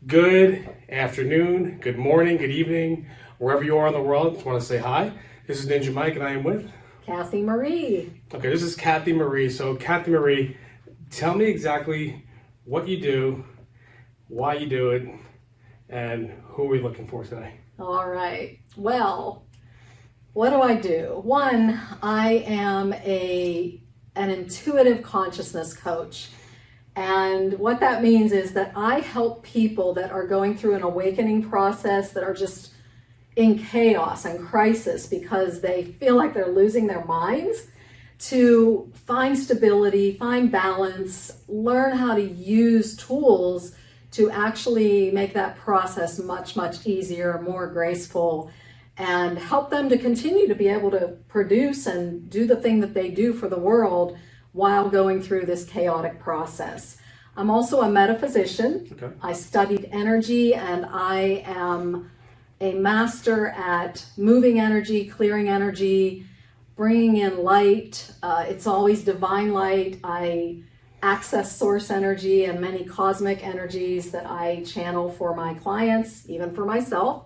Good afternoon, good morning, good evening, wherever you are in the world. Just want to say hi. This is Ninja Mike and I am with Cathiemarie. Okay, this is Cathie-Marie. So Cathie-Marie, tell me exactly what you do, why you do it, and who are we looking for today? All right. Well, what do I do? One, I am an intuitive consciousness coach. And what that means is that I help people that are going through an awakening process, that are just in chaos and crisis because they feel like they're losing their minds, to find stability, find balance, learn how to use tools to actually make that process much, much easier, more graceful, and help them to continue to be able to produce and do the thing that they do for the world while going through this chaotic process. I'm also a metaphysician. Okay. I studied energy, and I am a master at moving energy, clearing energy, bringing in light. It's always divine light. I access source energy and many cosmic energies that I channel for my clients, even for myself.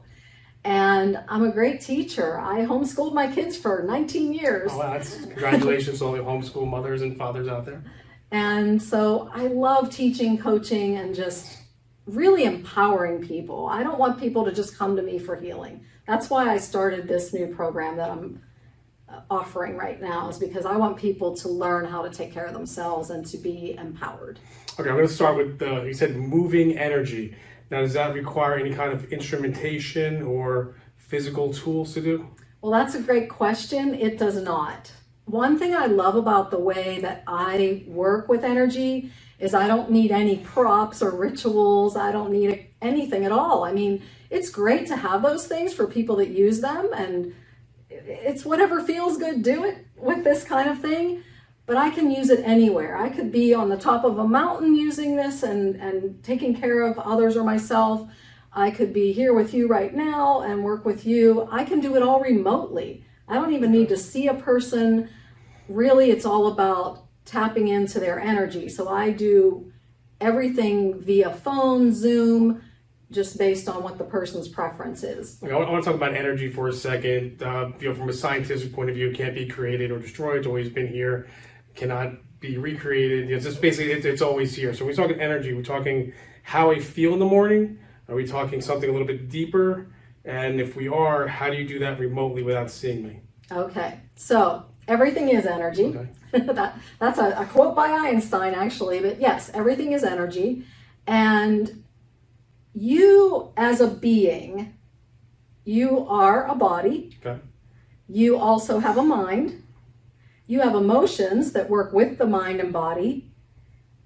And I'm a great teacher. I homeschooled my kids for 19 years. Oh, wow, congratulations to all the homeschool mothers and fathers out there. And so I love teaching, coaching, and just really empowering people. I don't want people to just come to me for healing. That's why I started this new program that I'm offering right now, is because I want people to learn how to take care of themselves and to be empowered. Okay, I'm going to start with, you said moving energy. Now, does that require any kind of instrumentation or physical tools to do? Well, that's a great question. It does not. One thing I love about the way that I work with energy is I don't need any props or rituals. I don't need anything at all. I mean, it's great to have those things for people that use them, and it's whatever feels good, do it with this kind of thing. But I can use it anywhere. I could be on the top of a mountain using this and taking care of others or myself. I could be here with you right now and work with you. I can do it all remotely. I don't even need to see a person. Really, it's all about tapping into their energy. So I do everything via phone, Zoom, just based on what the person's preference is. I want to talk about energy for a second. From a scientific point of view, it can't be created or destroyed. It's always been here, cannot be recreated. It's just basically, it's always here. So when we're talking energy, we're talking how I feel in the morning. Are we talking something a little bit deeper? And if we are, how do you do that remotely without seeing me? Okay, so everything is energy. Okay. That's a quote by Einstein, actually, but yes, everything is energy. And you as a being, you are a body. Okay. You also have a mind. You have emotions that work with the mind and body,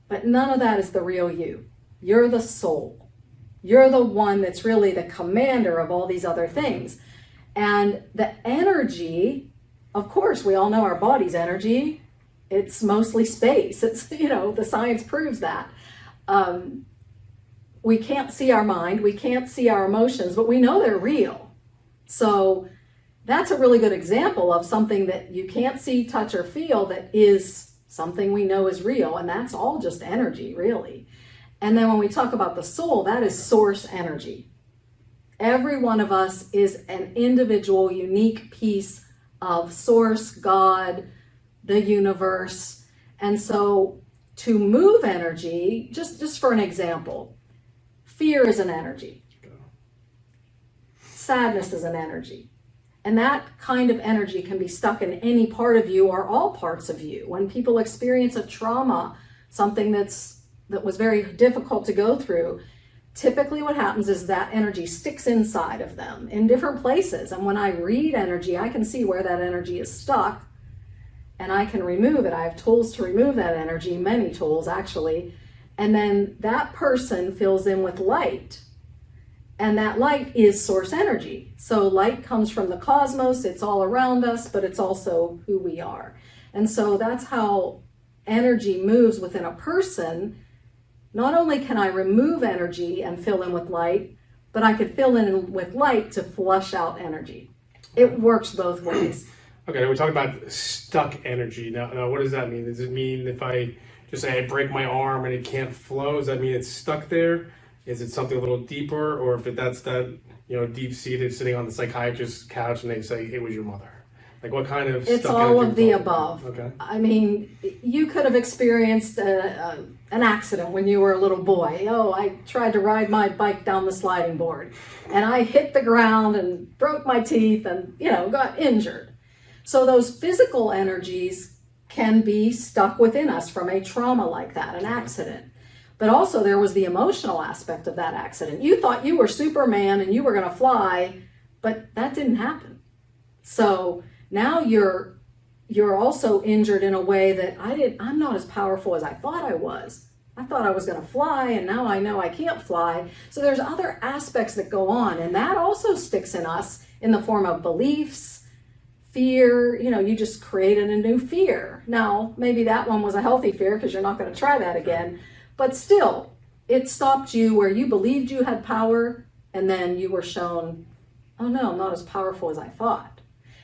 but none of that is the real you. You're the soul. You're the one that's really the commander of all these other things. And the energy, of course, we all know our body's energy. It's mostly space. It's, the science proves that. We can't see our mind. We can't see our emotions, but we know they're real. So that's a really good example of something that you can't see, touch, or feel that is something we know is real. And that's all just energy, really. And then when we talk about the soul, that is source energy. Every one of us is an individual, unique piece of source, God, the universe. And so to move energy, just for an example, fear is an energy. Sadness is an energy. And that kind of energy can be stuck in any part of you or all parts of you. When people experience a trauma, something that was very difficult to go through, typically what happens is that energy sticks inside of them in different places. And when I read energy, I can see where that energy is stuck and I can remove it. I have tools to remove that energy, many tools actually. And then that person fills in with light. And that light is source energy. So light comes from the cosmos, it's all around us, but it's also who we are. And so that's how energy moves within a person. Not only can I remove energy and fill in with light, but I could fill in with light to flush out energy. It works both ways. Okay, we're talking about stuck energy. Now, what does that mean? Does it mean if I just say I break my arm and it can't flow, does that mean it's stuck there? Is it something a little deeper, or if that's that, deep seated sitting on the psychiatrist's couch and they say it was your mother? Like what kind of It's stuck all energy of the we're talking above. about? Okay. I mean, you could have experienced an accident when you were a little boy. Oh, I tried to ride my bike down the sliding board and I hit the ground and broke my teeth and, got injured. So those physical energies can be stuck within us from a trauma like that, an accident. But also there was the emotional aspect of that accident. You thought you were Superman and you were going to fly, but that didn't happen. So now you're also injured in a way that I'm not as powerful as I thought I was. I thought I was going to fly, and now I know I can't fly. So there's other aspects that go on, and that also sticks in us in the form of beliefs, fear. You just created a new fear. Now, maybe that one was a healthy fear because you're not going to try that again. But still, it stopped you where you believed you had power, and then you were shown, oh no, I'm not as powerful as I thought.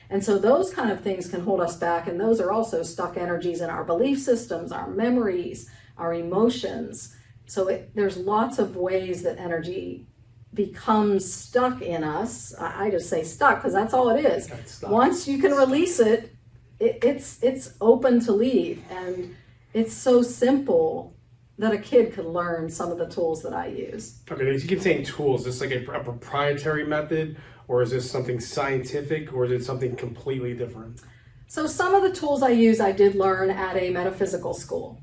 And so those kind of things can hold us back, and those are also stuck energies in our belief systems, our memories, our emotions. So there's lots of ways that energy becomes stuck in us. I just say stuck because that's all it is. Once you can release it, it's open to leave, and it's so simple that a kid could learn some of the tools that I use. Okay, you keep saying tools. Is this like a proprietary method, or is this something scientific, or is it something completely different? So some of the tools I use, I did learn at a metaphysical school.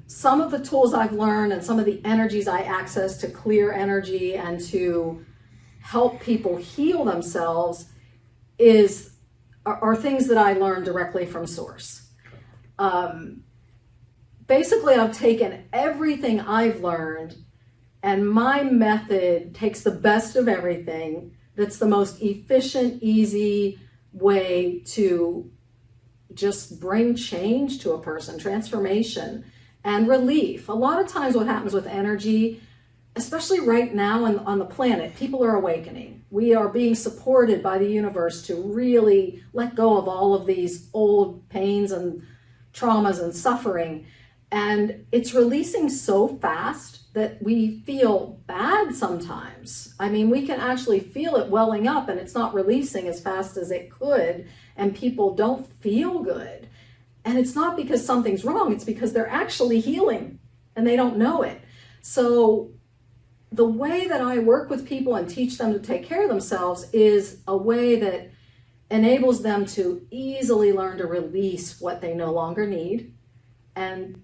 Some of the tools I've learned and some of the energies I access to clear energy and to help people heal themselves are things that I learned directly from source. Basically, I've taken everything I've learned, and my method takes the best of everything. That's the most efficient, easy way to just bring change to a person, transformation and relief. A lot of times what happens with energy, especially right now on the planet, people are awakening. We are being supported by the universe to really let go of all of these old pains and traumas and suffering. And it's releasing so fast that we feel bad sometimes. I mean, we can actually feel it welling up and it's not releasing as fast as it could, and people don't feel good. And it's not because something's wrong, it's because they're actually healing and they don't know it. So the way that I work with people and teach them to take care of themselves is a way that enables them to easily learn to release what they no longer need and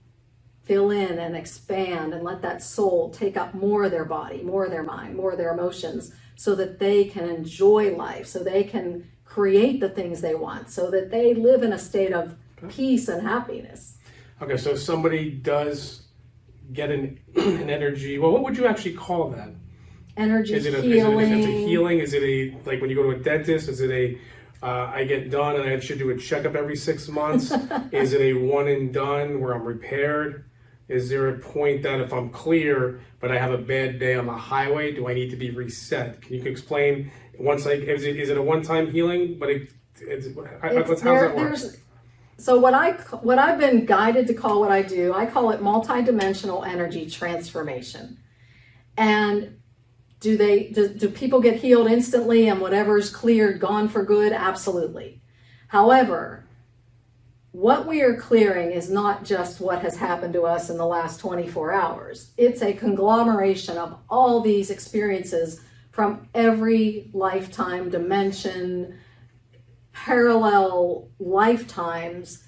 fill in and expand and let that soul take up more of their body, more of their mind, more of their emotions, so that they can enjoy life, so they can create the things they want, so that they live in a state of peace and happiness. Okay, so if somebody does get an energy, well, what would you actually call that? Energy healing. Is it a healing? Is it a, like when you go to a dentist, is it a, I get done and I should do a checkup every 6 months? Is it a one and done where I'm repaired? Is there a point that if I'm clear, but I have a bad day on the highway, do I need to be reset? Can you explain is it a one-time healing? But how does that work? So what I've been guided to call what I do, I call it multidimensional energy transformation. And do people get healed instantly and whatever's cleared, gone for good? Absolutely. However, what we are clearing is not just what has happened to us in the last 24 hours. It's a conglomeration of all these experiences from every lifetime dimension. Parallel lifetimes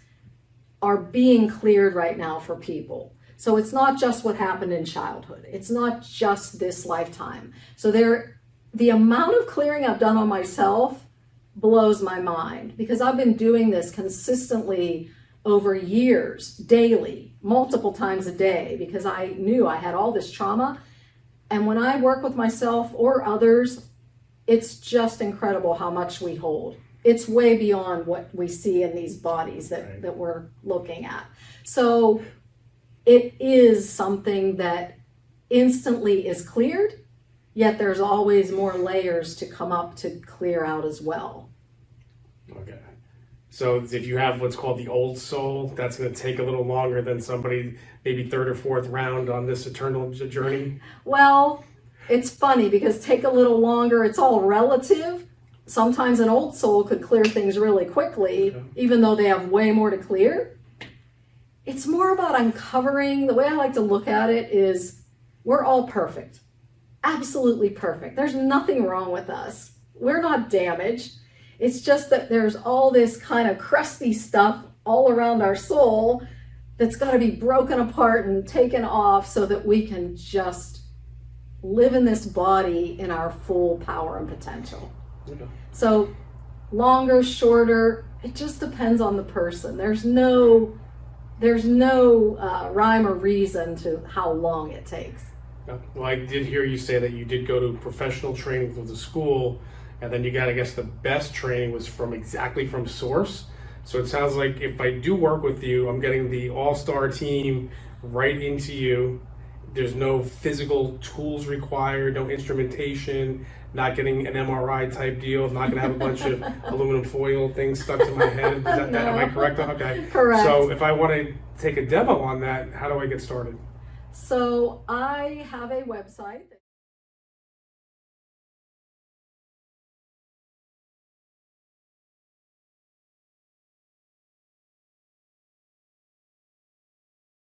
are being cleared right now for people. So it's not just what happened in childhood. It's not just this lifetime. So the amount of clearing I've done on myself blows my mind, because I've been doing this consistently over years, daily, multiple times a day, because I knew I had all this trauma. And when I work with myself or others, it's just incredible how much we hold. It's way beyond what we see in these bodies that we're looking at. So it is something that instantly is cleared, yet there's always more layers to come up to clear out as well. Okay. So if you have what's called the old soul, that's going to take a little longer than somebody maybe third or fourth round on this eternal journey. Well, it's funny because take a little longer, it's all relative. Sometimes an old soul could clear things really quickly, even though they have way more to clear. It's more about uncovering. The way I like to look at it is we're all perfect. Absolutely perfect. There's nothing wrong with us. We're not damaged. It's just that there's all this kind of crusty stuff all around our soul that's got to be broken apart and taken off so that we can just live in this body in our full power and potential. Okay. So longer, shorter, it just depends on the person. There's no rhyme or reason to how long it takes. Well, I did hear you say that you did go to professional training through the school, and then you got, I guess, the best training was exactly from source. So it sounds like if I do work with you, I'm getting the all-star team right into you. There's no physical tools required, no instrumentation, not getting an MRI type deal, not going to have a bunch of aluminum foil things stuck to my head. Is that, No. am I correct? Okay. Correct. So if I want to take a demo on that, how do I get started? So I have a website.